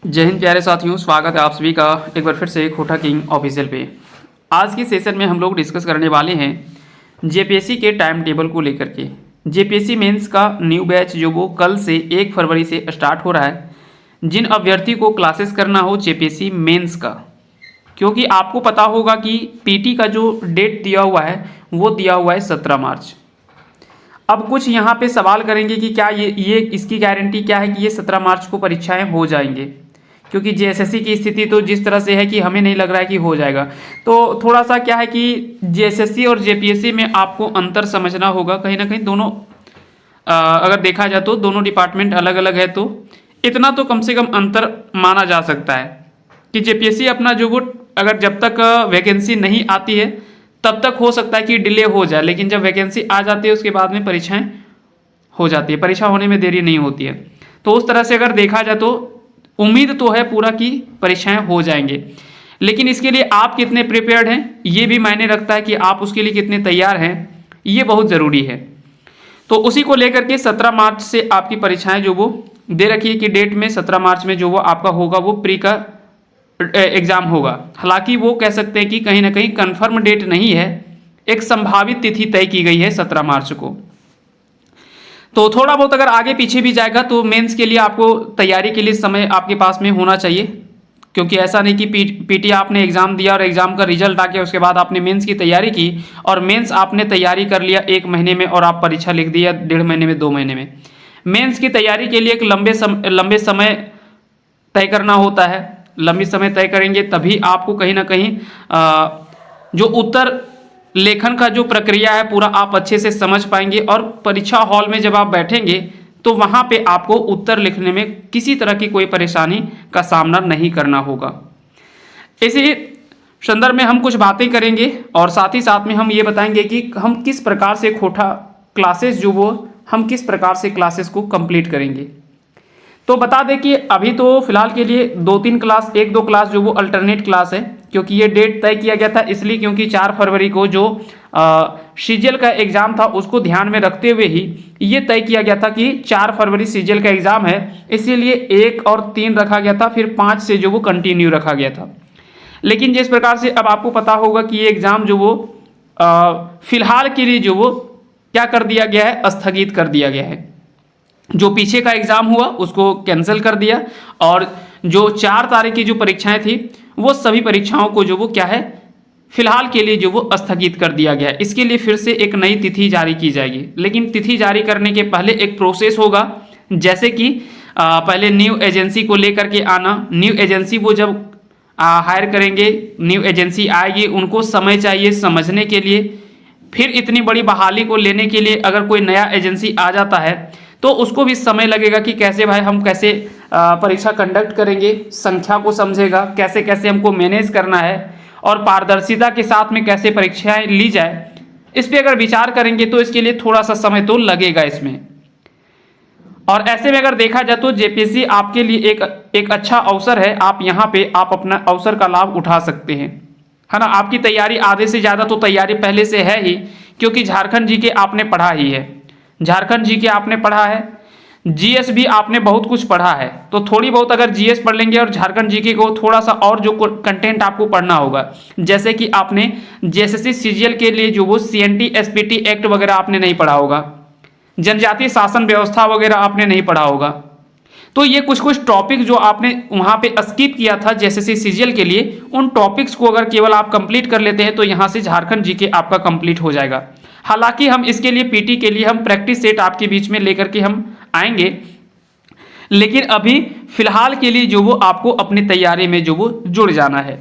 जय हिंद प्यारे साथियों, स्वागत है आप सभी का एक बार फिर से खोटा किंग ऑफिशियल पे। आज की सेशन में हम लोग डिस्कस करने वाले हैं जेपीएससी के टाइम टेबल को लेकर के। जेपीएससी मेंस का न्यू बैच जो वो कल से 1 फरवरी से स्टार्ट हो रहा है। जिन अभ्यर्थी को क्लासेस करना हो जेपीएससी मेंस का, क्योंकि आपको पता होगा कि पीटी का जो डेट दिया हुआ है वो दिया हुआ है 17 मार्च। अब कुछ यहाँ पे सवाल करेंगे कि क्या ये इसकी गारंटी क्या है कि ये 17 मार्च को परीक्षाएं हो जाएंगे, क्योंकि जेएसएससी की स्थिति तो जिस तरह से है कि हमें नहीं लग रहा है कि हो जाएगा। तो थोड़ा सा क्या है कि जेएसएससी और जेपीएससी में आपको अंतर समझना होगा। कहीं ना कहीं दोनों अगर देखा जाए तो दोनों डिपार्टमेंट अलग अलग है, तो इतना तो कम से कम अंतर माना जा सकता है कि जेपीएससी अपना जो वो अगर जब तक वैकेंसी नहीं आती है तब तक हो सकता है कि डिले हो जाए, लेकिन जब वैकेंसी आ जाती है उसके बाद में परीक्षाएं हो जाती है, परीक्षा होने में देरी नहीं होती है। तो उस तरह से अगर देखा जाए तो उम्मीद तो है पूरा कि परीक्षाएं हो जाएंगे, लेकिन इसके लिए आप कितने प्रिपेयर्ड हैं ये भी मायने रखता है कि आप उसके लिए कितने तैयार हैं, ये बहुत ज़रूरी है। तो उसी को लेकर के 17 मार्च से आपकी परीक्षाएं जो वो दे रखी है कि डेट में 17 मार्च में जो वो आपका होगा वो प्री का एग्ज़ाम होगा। हालांकि वो कह सकते हैं कि कहीं ना कहीं कंफर्म डेट नहीं है, एक संभावित तिथि तय की गई है 17 मार्च को। तो थोड़ा बहुत अगर आगे पीछे भी जाएगा तो मेंस के लिए आपको तैयारी के लिए समय आपके पास में होना चाहिए, क्योंकि ऐसा नहीं कि पीटी आपने एग्ज़ाम दिया और एग्ज़ाम का रिजल्ट आ गया उसके बाद आपने मेंस की तैयारी की और मेंस आपने तैयारी कर लिया 1 महीने में और आप परीक्षा लिख दिया 1.5 महीने में 2 महीने में। मेंस की तैयारी के लिए एक लंबे समय तय करना होता है। लंबी समय तय करेंगे तभी आपको कहीं ना कहीं जो उत्तर लेखन का जो प्रक्रिया है पूरा आप अच्छे से समझ पाएंगे, और परीक्षा हॉल में जब आप बैठेंगे तो वहाँ पे आपको उत्तर लिखने में किसी तरह की कोई परेशानी का सामना नहीं करना होगा। इसी संदर्भ में हम कुछ बातें करेंगे और साथ ही साथ में हम ये बताएंगे कि हम किस प्रकार से खोटा क्लासेस जो वो हम किस प्रकार से क्लासेस को कंप्लीट करेंगे। तो बता दें कि अभी तो फिलहाल के लिए 2-3 क्लास 1-2 क्लास जो वो अल्टरनेट क्लास है, क्योंकि ये डेट तय किया गया था इसलिए क्योंकि 4 फरवरी को जो सीजीएल का एग्ज़ाम था उसको ध्यान में रखते हुए ही ये तय किया गया था कि 4 फरवरी सीजीएल का एग्ज़ाम है, इसीलिए 1 और 3 रखा गया था, फिर 5 से जो वो कंटिन्यू रखा गया था। लेकिन जिस प्रकार से अब आपको पता होगा कि ये एग्ज़ाम जो वो फिलहाल के लिए जो वो क्या कर दिया गया है, स्थगित कर दिया गया है। जो पीछे का एग्ज़ाम हुआ उसको कैंसिल कर दिया और जो 4 तारीख की जो परीक्षाएं थी वो सभी परीक्षाओं को जो वो क्या है फिलहाल के लिए जो वो स्थगित कर दिया गया। इसके लिए फिर से एक नई तिथि जारी की जाएगी, लेकिन तिथि जारी करने के पहले एक प्रोसेस होगा, जैसे कि पहले न्यू एजेंसी को लेकर के आना। न्यू एजेंसी वो जब हायर करेंगे, न्यू एजेंसी आएगी, उनको समय चाहिए समझने के लिए। फिर इतनी बड़ी बहाली को लेने के लिए अगर कोई नया एजेंसी आ जाता है तो उसको भी समय लगेगा कि कैसे भाई हम कैसे परीक्षा कंडक्ट करेंगे, संख्या को समझेगा, कैसे कैसे हमको मैनेज करना है और पारदर्शिता के साथ में कैसे परीक्षाएं ली जाए, इस पर अगर विचार करेंगे तो इसके लिए थोड़ा सा समय तो लगेगा इसमें। और ऐसे में अगर देखा जाए तो जेपीएससी आपके लिए एक अच्छा अवसर है, आप यहाँ पे आप अपना अवसर का लाभ उठा सकते हैं, है ना। आपकी तैयारी आधे से ज़्यादा तो तैयारी पहले से है ही, क्योंकि झारखंड जीके आपने पढ़ा ही है, झारखंड जीके आपने पढ़ा है, जीएस भी आपने बहुत कुछ पढ़ा है। तो थोड़ी बहुत अगर जीएस पढ़ लेंगे और झारखंड जीके को थोड़ा सा और जो कंटेंट आपको पढ़ना होगा, जैसे कि आपने जेएसएससी सीजीएल के लिए जो वो सीएनटी एसपीटी एक्ट वगैरह आपने नहीं पढ़ा होगा, जनजातीय शासन व्यवस्था वगैरह आपने नहीं पढ़ा होगा। तो ये कुछ टॉपिक जो आपने वहाँ पे स्किप किया था जेएसएससी सीजीएल के लिए, उन टॉपिक्स को अगर केवल आप कंप्लीट कर लेते हैं तो यहाँ से झारखंड जीके आपका कंप्लीट हो जाएगा। हालांकि हम इसके लिए पीटी के लिए हम प्रैक्टिस सेट आपके बीच में लेकर के हम आएंगे, लेकिन अभी फिलहाल के लिए जो वो आपको अपनी तैयारी में जो वो जुड़ जाना है।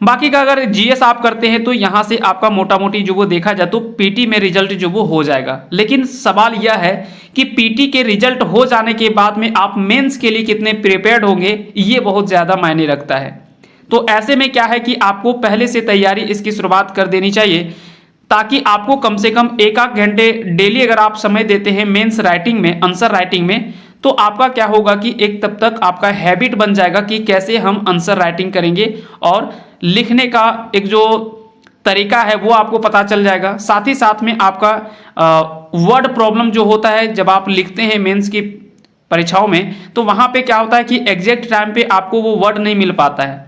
बाकी का अगर जीएस आप करते हैं तो यहाँ से आपका मोटा मोटी जो वो देखा जाए तो पीटी में रिजल्ट जो वो हो जाएगा। लेकिन सवाल यह है कि पीटी के रिजल्ट हो जाने के बाद में आप मेंस के लिए कितने प्रिपेयर्ड होंगे, ये बहुत ज़्यादा मायने रखता है। तो ऐसे में क्या है कि आपको पहले से तैयारी इसकी शुरुआत कर देनी चाहिए, ताकि आपको कम से कम 1-8 घंटे डेली अगर आप समय देते हैं मेंस राइटिंग में, आंसर राइटिंग में, तो आपका क्या होगा कि एक तब तक आपका हैबिट बन जाएगा कि कैसे हम आंसर राइटिंग करेंगे और लिखने का एक जो तरीका है वो आपको पता चल जाएगा। साथ ही साथ में आपका वर्ड प्रॉब्लम जो होता है जब आप लिखते हैं मेंस की परीक्षाओं में, तो वहां पे क्या होता है कि एग्जैक्ट टाइम पे आपको वो वर्ड नहीं मिल पाता है।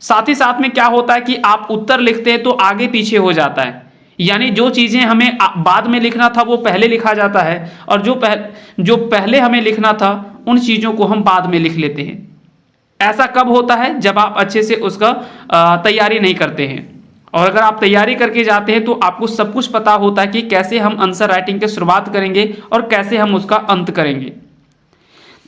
साथ ही साथ में क्या होता है कि आप उत्तर लिखते हैं तो आगे पीछे हो जाता है, यानी जो चीजें हमें बाद में लिखना था वो पहले लिखा जाता है, और जो पहले हमें लिखना था उन चीजों को हम बाद में लिख लेते हैं। ऐसा कब होता है? जब आप अच्छे से उसका तैयारी नहीं करते हैं। और अगर आप तैयारी करके जाते हैं तो आपको सब कुछ पता होता है कि कैसे हम आंसर राइटिंग की शुरुआत करेंगे और कैसे हम उसका अंत करेंगे।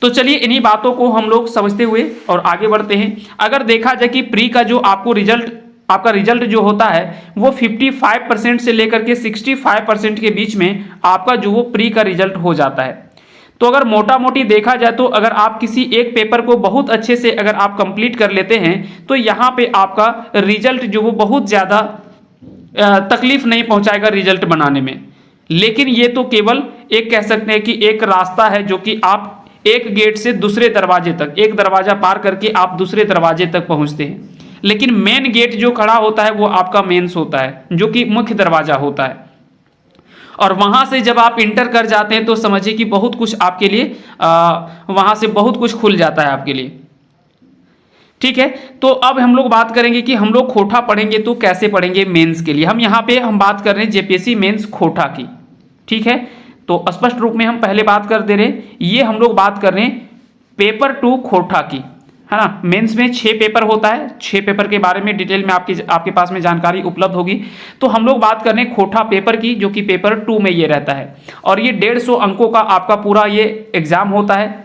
तो चलिए इन्हीं बातों को हम लोग समझते हुए और आगे बढ़ते हैं। अगर देखा जाए कि प्री का जो आपका रिजल्ट जो होता है वो 55% से लेकर के 65% के बीच में आपका जो वो प्री का रिजल्ट हो जाता है। तो अगर मोटा मोटी देखा जाए तो अगर आप किसी एक पेपर को बहुत अच्छे से अगर आप कंप्लीट कर लेते हैं तो यहाँ पे आपका रिजल्ट जो वो बहुत ज़्यादा तकलीफ नहीं पहुँचाएगा रिजल्ट बनाने में। लेकिन ये तो केवल एक कह सकते हैं कि एक रास्ता है जो कि आप एक गेट से दूसरे दरवाजे तक, एक दरवाजा पार करके आप दूसरे दरवाजे तक पहुँचते हैं। लेकिन मेन गेट जो खड़ा होता है वो आपका मेंस होता है, जो कि मुख्य दरवाजा होता है। और वहां से जब आप इंटर कर जाते हैं तो समझिए कि बहुत कुछ आपके लिए वहां से बहुत कुछ खुल जाता है आपके लिए। ठीक है, तो अब हम लोग बात करेंगे कि हम लोग खोटा पढ़ेंगे तो कैसे पढ़ेंगे मेंस के लिए। हम यहाँ पे बात कर रहे हैं जेपीएससी मेंस खोटा की। ठीक है, तो स्पष्ट रूप में हम पहले बात कर दे रहे हैं, ये हम लोग बात कर रहे हैं पेपर 2 खोटा की, है ना। मेंस में 6 पेपर होता है, 6 पेपर के बारे में डिटेल में आपके पास में जानकारी उपलब्ध होगी। तो हम लोग बात कर रहे हैं खोटा पेपर की, जो कि पेपर 2 में ये रहता है। और ये 150 अंकों का आपका पूरा ये एग्जाम होता है।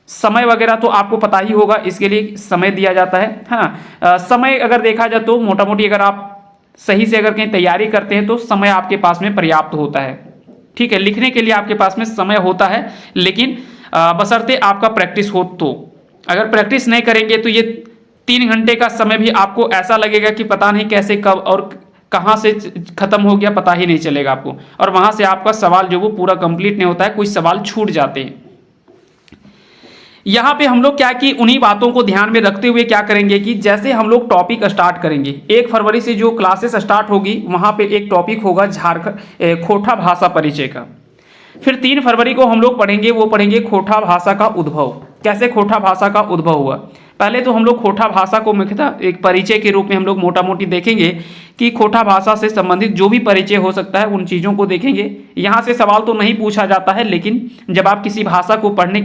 समय वगैरह तो आपको पता ही होगा, इसके लिए समय दिया जाता है ना। समय अगर देखा जाए तो मोटा मोटी अगर आप सही से अगर कहीं तैयारी करते हैं तो समय आपके पास में पर्याप्त होता है। ठीक है, लिखने के लिए आपके पास में समय होता है, लेकिन बशर्ते आपका प्रैक्टिस हो। तो अगर प्रैक्टिस नहीं करेंगे तो ये 3 घंटे का समय भी आपको ऐसा लगेगा कि पता नहीं कैसे कब और कहाँ से खत्म हो गया, पता ही नहीं चलेगा आपको। और वहां से आपका सवाल जो वो पूरा कंप्लीट नहीं होता है, कुछ सवाल छूट जाते हैं। यहाँ पे हम लोग क्या कि उन्हीं बातों को ध्यान में रखते हुए क्या करेंगे कि जैसे हम लोग टॉपिक स्टार्ट करेंगे, 1 फरवरी से जो क्लासेस स्टार्ट होगी वहाँ पे एक टॉपिक होगा झारखंड खोटा भाषा परिचय का। फिर 3 फरवरी को हम लोग पढ़ेंगे, वो पढ़ेंगे खोटा भाषा का उद्भव, कैसे खोटा भाषा का उद्भव हुआ। पहले तो हम लोग खोटा भाषा को मुख्यतः एक परिचय के रूप में हम लोग मोटा मोटी देखेंगे कि खोटा भाषा से संबंधित जो भी परिचय हो सकता है उन चीज़ों को देखेंगे। यहाँ से सवाल तो नहीं पूछा जाता है, लेकिन जब आप किसी भाषा को पढ़ने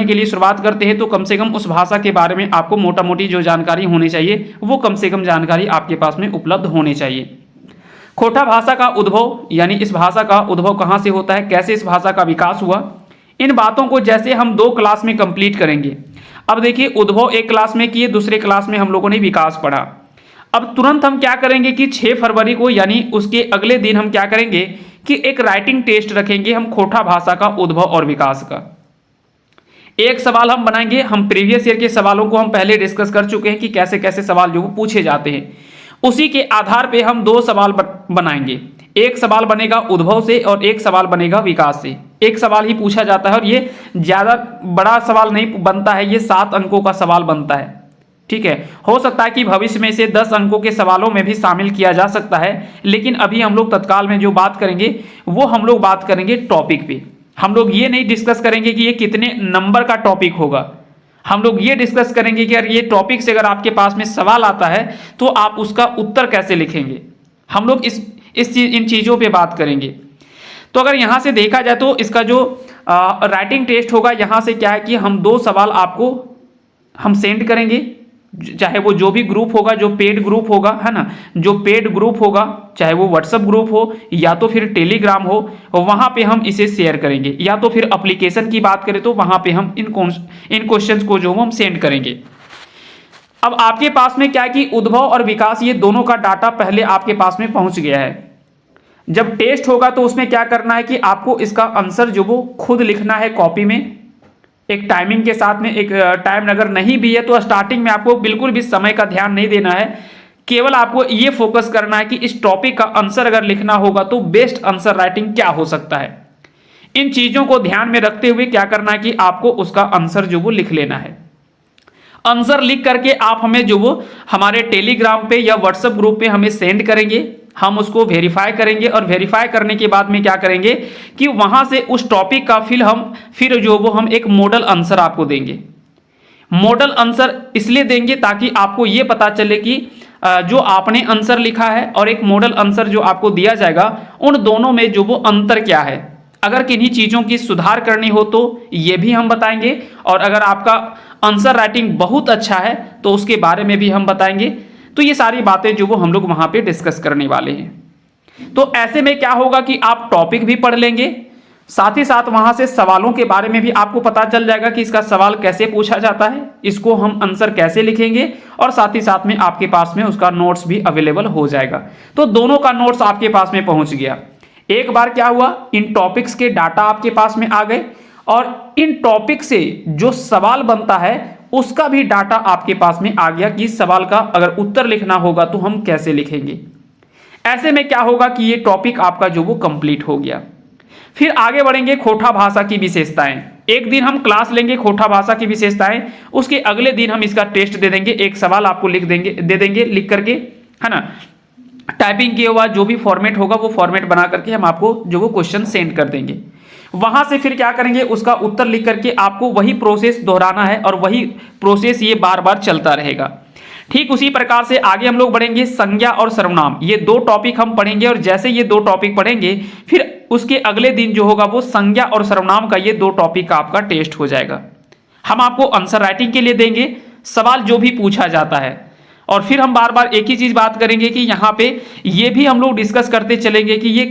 के लिए शुरुआत करते हैं तो कम से कम उस भाषा के बारे में आपको मोटा मोटी जो जानकारी होनी चाहिए वो कम से कम जानकारी आपके पास में उपलब्ध होनी चाहिए। खोटा भाषा का उद्भव, यानी इस भाषा का उद्भव कहाँ से होता है, कैसे इस भाषा का विकास हुआ, इन बातों को जैसे हम 2 क्लास में कंप्लीट करेंगे। अब देखिए, उद्भव एक क्लास में किए, दूसरे क्लास में हम लोगों ने विकास पढ़ा। अब तुरंत हम क्या करेंगे कि 6 फरवरी को यानी उसके अगले दिन हम क्या करेंगे कि एक राइटिंग टेस्ट रखेंगे हम खोटा भाषा का उद्भव और विकास का। एक सवाल हम बनाएंगे, हम प्रीवियस ईयर के सवालों को हम पहले डिस्कस कर चुके हैं कि कैसे कैसे सवाल जो पूछे जाते हैं। उसी के आधार पे हम 2 सवाल बनाएंगे, एक सवाल बनेगा उद्भव से और एक सवाल बनेगा विकास से। एक सवाल ही पूछा जाता है और ये ज़्यादा बड़ा सवाल नहीं बनता है, ये 7 अंकों का सवाल बनता है। ठीक है, हो सकता है कि भविष्य में से 10 अंकों के सवालों में भी शामिल किया जा सकता है, लेकिन अभी हम लोग तत्काल में जो बात करेंगे वो हम लोग बात करेंगे टॉपिक पे। हम लोग ये नहीं डिस्कस करेंगे कि ये कितने नंबर का टॉपिक होगा, हम लोग ये डिस्कस करेंगे कि यार ये टॉपिक से अगर आपके पास में सवाल आता है तो आप उसका उत्तर कैसे लिखेंगे। हम लोग इन चीज़ों पे बात करेंगे। तो अगर यहाँ से देखा जाए तो इसका जो राइटिंग टेस्ट होगा, यहाँ से क्या है कि हम 2 सवाल आपको हम सेंड करेंगे, चाहे वो जो भी ग्रुप होगा, जो पेड ग्रुप होगा, है ना, जो पेड ग्रुप होगा, चाहे वो व्हाट्सएप ग्रुप हो या तो फिर टेलीग्राम हो, वहाँ पे हम इसे शेयर करेंगे। या तो फिर एप्लीकेशन की बात करें तो वहाँ पे हम इन क्वेश्चंस को जो हम सेंड करेंगे। अब आपके पास में क्या है कि उद्भव और विकास ये दोनों का डाटा पहले आपके पास में पहुंच गया है। जब टेस्ट होगा तो उसमें क्या करना है कि आपको इसका आंसर जो वो खुद लिखना है कॉपी में, एक टाइमिंग के साथ में। एक टाइम अगर नहीं भी है तो स्टार्टिंग में आपको बिल्कुल भी समय का ध्यान नहीं देना है, केवल आपको ये फोकस करना है कि इस टॉपिक का आंसर अगर लिखना होगा तो बेस्ट आंसर राइटिंग क्या हो सकता है। इन चीजों को ध्यान में रखते हुए क्या करना है कि आपको उसका आंसर जो वो लिख लेना है। आंसर लिख करके आप हमें जो वो हमारे टेलीग्राम पे या व्हाट्सएप ग्रुप पे हमें सेंड करेंगे। हम उसको वेरीफाई करेंगे और वेरीफाई करने के बाद में क्या करेंगे कि वहां से उस टॉपिक का फिर जो वो हम एक मॉडल आंसर आपको देंगे। मॉडल आंसर इसलिए देंगे ताकि आपको ये पता चले कि जो आपने आंसर लिखा है और एक मॉडल आंसर जो आपको दिया जाएगा उन दोनों में जो वो अंतर क्या है। अगर किन्हीं चीज़ों की सुधार करनी हो तो ये भी हम बताएंगे, और अगर आपका आंसर राइटिंग बहुत अच्छा है तो उसके बारे में भी हम बताएंगे। तो ये सारी बातें जो वो हम लोग वहाँ पे डिस्कस करने वाले हैं। तो ऐसे में क्या होगा कि आप टॉपिक भी पढ़ लेंगे, साथ ही साथ वहां से सवालों के बारे में भी आपको पता चल जाएगा कि इसका सवाल कैसे पूछा जाता है, इसको हम आंसर कैसे लिखेंगे, और साथ ही साथ में आपके पास में उसका नोट्स भी अवेलेबल हो जाएगा। तो दोनों का नोट्स आपके पास में पहुंच गया। एक बार क्या हुआ, इन टॉपिक्स के डाटा आपके पास में आ गए और इन टॉपिक से जो सवाल बनता है उसका भी डाटा आपके पास में आ गया कि इस सवाल का अगर उत्तर लिखना होगा तो हम कैसे लिखेंगे। ऐसे में क्या होगा कि ये टॉपिक आपका जो वो कंप्लीट हो गया। फिर आगे बढ़ेंगे खोटा भाषा की विशेषताएं। एक दिन हम क्लास लेंगे खोटा भाषा की विशेषताएं, उसके अगले दिन हम इसका टेस्ट दे देंगे, एक सवाल आपको दे देंगे लिख करके, है ना। टाइपिंग किया हुआ जो भी फॉर्मेट होगा वो फॉर्मेट बना करके हम आपको जो वो क्वेश्चन सेंड कर देंगे। वहां से फिर क्या करेंगे, उसका उत्तर लिख करके आपको वही प्रोसेस दोहराना है और वही प्रोसेस ये बार बार चलता रहेगा। ठीक उसी प्रकार से आगे हम लोग बढ़ेंगे संज्ञा और सर्वनाम, ये दो टॉपिक हम पढ़ेंगे, और जैसे ये दो टॉपिक पढ़ेंगे फिर उसके अगले दिन जो होगा वो संज्ञा और सर्वनाम का ये दो टॉपिक का आपका टेस्ट हो जाएगा। हम आपको आंसर राइटिंग के लिए देंगे सवाल जो भी पूछा जाता है, और फिर हम बार बार एक ही चीज बात करेंगे कि यहाँ पे ये भी हम लोग डिस्कस करते चलेंगे कि ये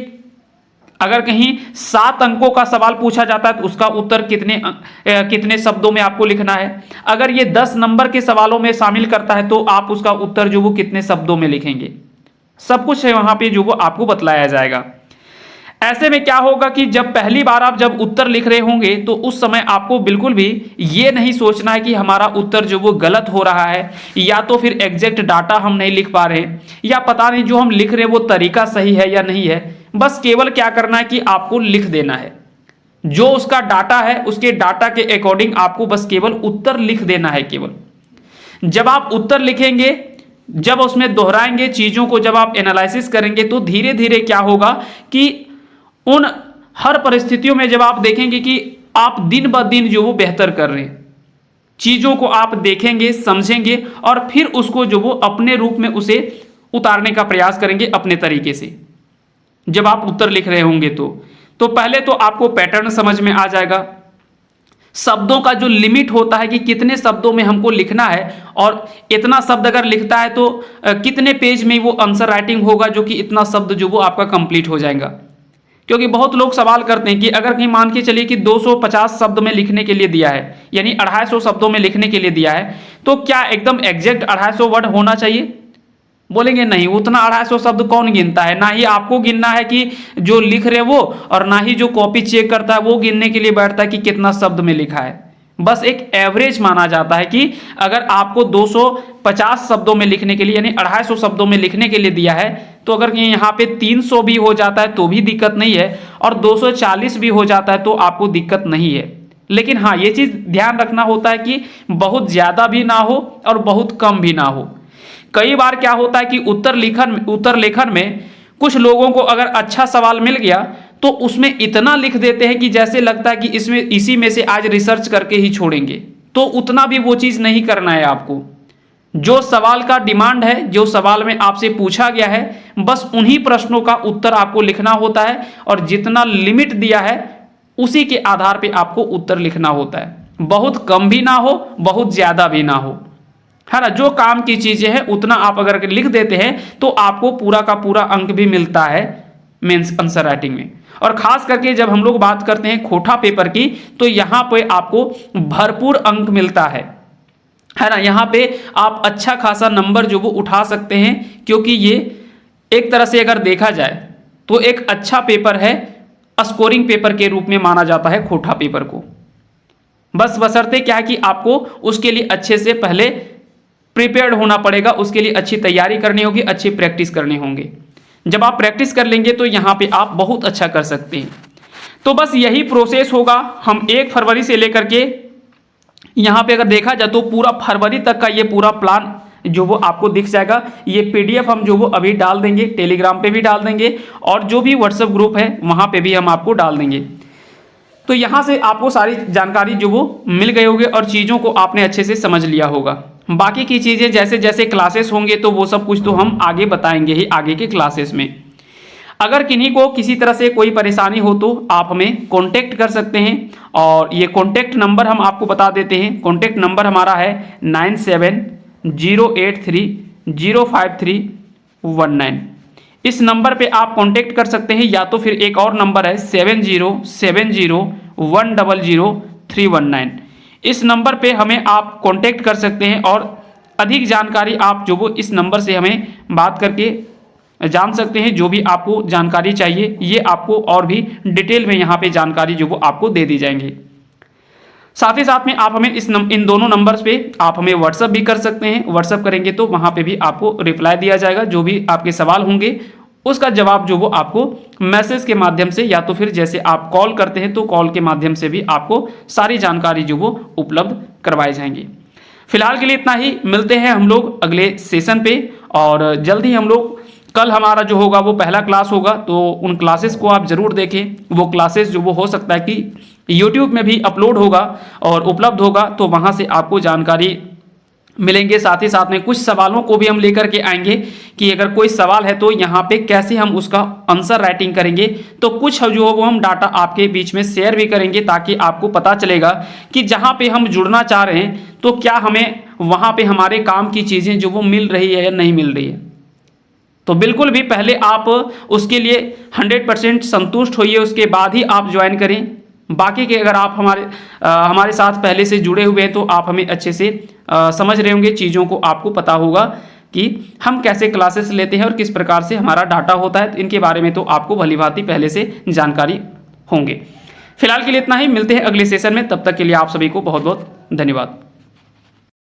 अगर कहीं 7 अंकों का सवाल पूछा जाता है तो उसका उत्तर कितने शब्दों में आपको लिखना है। अगर ये 10 नंबर के सवालों में शामिल करता है तो आप उसका उत्तर जो वो कितने शब्दों में लिखेंगे, सब कुछ है वहां पे जो वो आपको बतलाया जाएगा। ऐसे में क्या होगा कि जब पहली बार आप जब उत्तर लिख रहे होंगे तो उस समय आपको बिल्कुल भी ये नहीं सोचना है कि हमारा उत्तर जो वो गलत हो रहा है, या तो फिर एग्जैक्ट डाटा हम नहीं लिख पा रहे, या पता नहीं जो हम लिख रहे हैं वो तरीका सही है या नहीं है। बस केवल क्या करना है कि आपको लिख देना है, जो उसका डाटा है उसके डाटा के अकॉर्डिंग आपको बस केवल उत्तर लिख देना है। केवल जब आप उत्तर लिखेंगे, जब उसमें दोहराएंगे चीजों को, जब आप एनालिसिस करेंगे तो धीरे धीरे क्या होगा कि उन हर परिस्थितियों में जब आप देखेंगे कि आप दिन ब दिन जो वो बेहतर कर रहे हैं, चीजों को आप देखेंगे समझेंगे और फिर उसको जो वो अपने रूप में उसे उतारने का प्रयास करेंगे अपने तरीके से। जब आप उत्तर लिख रहे होंगे तो पहले तो आपको पैटर्न समझ में आ जाएगा, शब्दों का जो लिमिट होता है कि कितने शब्दों में हमको लिखना है, और इतना शब्द अगर लिखता है तो कितने पेज में वो आंसर राइटिंग होगा जो कि इतना शब्द जो वो आपका कंप्लीट हो जाएगा। क्योंकि बहुत लोग सवाल करते हैं कि अगर कहीं मान के चलिए कि 250 शब्द में लिखने के लिए दिया है, यानी 250 शब्दों में लिखने के लिए दिया है, तो क्या एकदम एग्जैक्ट 250 वर्ड होना चाहिए? बोलेंगे नहीं, उतना 250 शब्द कौन गिनता है, ना ही आपको गिनना है कि जो लिख रहे वो, और ना ही जो कॉपी चेक करता है वो गिनने के लिए बैठता है कि कितना शब्द में लिखा है। बस एक एवरेज माना जाता है कि अगर आपको 250 शब्दों में लिखने के लिए यानी 250 शब्दों में लिखने के लिए दिया है, तो अगर यहाँ पे 300 भी हो जाता है तो भी दिक्कत नहीं है, और 240 भी हो जाता है तो आपको दिक्कत नहीं है। लेकिन हाँ, ये चीज ध्यान रखना होता है कि बहुत ज्यादा भी ना हो और बहुत कम भी ना हो। कई बार क्या होता है कि उत्तर लेखन में कुछ लोगों को अगर अच्छा सवाल मिल गया तो उसमें इतना लिख देते हैं कि जैसे लगता है कि इसी में से आज रिसर्च करके ही छोड़ेंगे। तो उतना भी वो चीज नहीं करना है आपको। जो सवाल का डिमांड है, जो सवाल में आपसे पूछा गया है, बस उन्हीं प्रश्नों का उत्तर आपको लिखना होता है, और जितना लिमिट दिया है उसी के आधार पे आपको उत्तर लिखना होता है। बहुत कम भी ना हो, बहुत ज्यादा भी ना हो, है ना। जो काम की चीजें हैं उतना आप अगर लिख देते हैं तो आपको पूरा का पूरा अंक भी मिलता है मेंस आंसर राइटिंग में। और खास करके जब हम लोग बात करते हैं खोटा पेपर की, तो यहाँ पे आपको भरपूर अंक मिलता है ना। यहाँ पे आप अच्छा खासा नंबर जो वो उठा सकते हैं, क्योंकि ये एक तरह से अगर देखा जाए तो एक अच्छा पेपर है, स्कोरिंग पेपर के रूप में माना जाता है खोटा पेपर को। बस बशर्ते क्या है कि आपको उसके लिए अच्छे से पहले प्रिपेयर्ड होना पड़ेगा, उसके लिए अच्छी तैयारी करनी होगी, अच्छी प्रैक्टिस करने होंगे। जब आप प्रैक्टिस कर लेंगे तो यहाँ पे आप बहुत अच्छा कर सकते हैं। तो बस यही प्रोसेस होगा। हम 1 फरवरी से लेकर के यहाँ पे अगर देखा जाए तो पूरा फरवरी तक का ये पूरा प्लान जो वो आपको दिख जाएगा। ये PDF हम जो वो अभी डाल देंगे, टेलीग्राम पे भी डाल देंगे और जो भी व्हाट्सएप ग्रुप है वहाँ पे भी हम आपको डाल देंगे। तो यहाँ से आपको सारी जानकारी जो वो मिल गई होगी और चीज़ों को आपने अच्छे से समझ लिया होगा। बाकी की चीज़ें जैसे जैसे क्लासेस होंगे तो वो सब कुछ तो हम आगे बताएंगे ही आगे के क्लासेस में। अगर किन्हीं को किसी तरह से कोई परेशानी हो तो आप हमें कांटेक्ट कर सकते हैं और ये कांटेक्ट नंबर हम आपको बता देते हैं। कांटेक्ट नंबर हमारा है 9708305319। इस नंबर पे आप कांटेक्ट कर सकते हैं, या तो फिर एक और नंबर है 7070100319। इस नंबर पे हमें आप कांटेक्ट कर सकते हैं और अधिक जानकारी आप जो वो इस नंबर से हमें बात करके जान सकते हैं। जो भी आपको जानकारी चाहिए ये आपको और भी डिटेल में यहाँ पे जानकारी जो वो आपको दे दी जाएंगी। साथ ही साथ में आप हमें इन दोनों नंबर्स पे आप हमें व्हाट्सअप भी कर सकते हैं। व्हाट्सअप करेंगे तो वहाँ पे भी आपको रिप्लाई दिया जाएगा। जो भी आपके सवाल होंगे उसका जवाब जो वो आपको मैसेज के माध्यम से, या तो फिर जैसे आप कॉल करते हैं तो कॉल के माध्यम से भी आपको सारी जानकारी जो वो उपलब्ध करवाई जाएंगी। फिलहाल के लिए इतना ही, मिलते हैं हम लोग अगले सेशन पे और जल्द ही हम लोग कल हमारा जो होगा वो पहला क्लास होगा, तो उन क्लासेस को आप ज़रूर देखें। वो क्लासेस जो वो हो सकता है कि YouTube में भी अपलोड होगा और उपलब्ध होगा, तो वहाँ से आपको जानकारी मिलेंगे। साथ ही साथ में कुछ सवालों को भी हम लेकर के आएंगे कि अगर कोई सवाल है तो यहाँ पे कैसे हम उसका आंसर राइटिंग करेंगे। तो कुछ जो वो हम डाटा आपके बीच में शेयर भी करेंगे ताकि आपको पता चलेगा कि जहाँ पे हम जुड़ना चाह रहे हैं तो क्या हमें वहाँ पे हमारे काम की चीज़ें जो वो मिल रही है या नहीं मिल रही है। तो बिल्कुल भी पहले आप उसके लिए 100% संतुष्ट होइए, उसके बाद ही आप ज्वाइन करें। बाकी के अगर आप हमारे साथ पहले से जुड़े हुए हैं तो आप हमें अच्छे से समझ रहे होंगे, चीज़ों को आपको पता होगा कि हम कैसे क्लासेस लेते हैं और किस प्रकार से हमारा डाटा होता है। इनके बारे में तो आपको भलीभांति पहले से जानकारी होंगे। फिलहाल के लिए इतना ही, मिलते हैं अगले सेशन में। तब तक के लिए आप सभी को बहुत बहुत धन्यवाद।